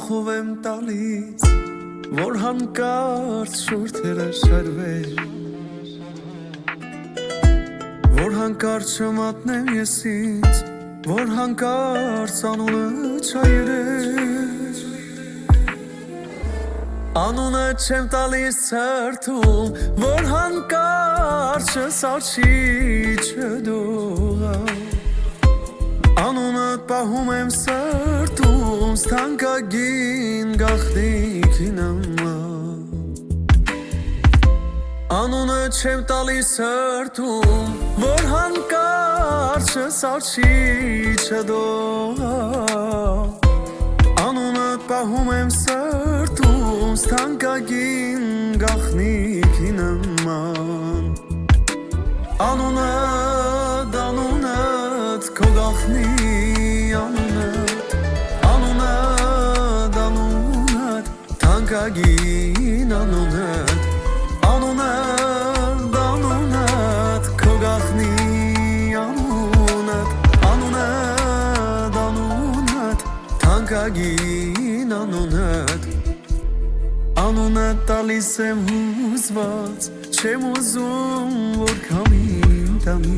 վախով եմ տալիս, որ հանկարծ շուրթերը շարվեն, որ հանկարծ չմատնեմ ես ինձ, որ հանկարծ անունը չայրեն, անունը չեմ տալիս ցրտում, որ հանկարծ չսարչի չդողա, անունըդ պահում եմ սրտում, ստանկագին գաղտնիքի նման, անունը չեմ տալիս սրտում, որ հանկարծ չսարչի չդողա, անունըդ պահում եմ սրտում, ստանկագին գաղտնիքի նման, անունըդ քո գաղտնի անունըդ, թանկագին անունըդ, քո գաղտնի անունըդ, թանկագին անունըդ, անունըդ տալիս եմ հուզված, չեմ ուզում, որ քամին տանի,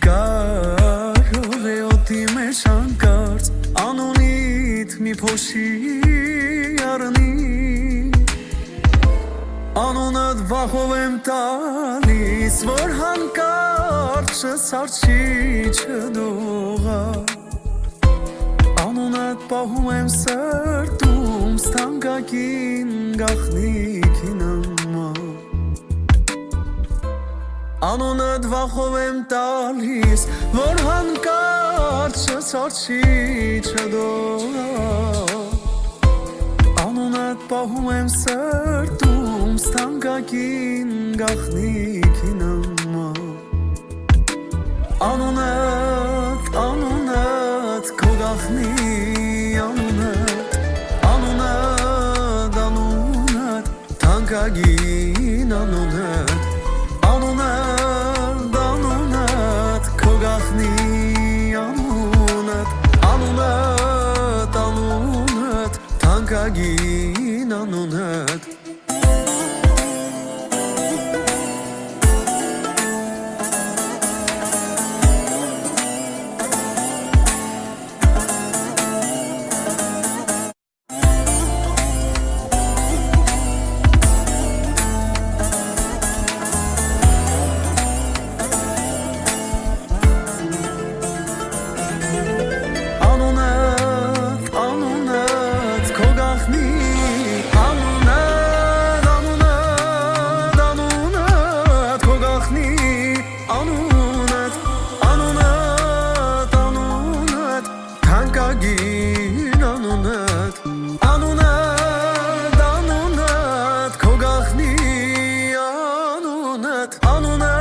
կարող է օդի մեջ հանկարծ անունիդ մի փոշի առնի, անունըդ վախով եմ տալիս, որ հանկարծ չսարչի չդողա, անունըդ պահում եմ սրտում, ստանկագին գաղտնիքի նման, անունըդ վախով եմ տալիս, որ հանկարծ չսարչի չդողա, անունըդ պահում եմ սրտում, ստանկագին գաղտնիքի նման, անունըդ քո գաղտնի անունըդ, թանկագին անունըդ, քո գաղտնի անունըդ, թանկագին անունըդ, թանկագին անունըդ, քո գաղտնի անունըդ,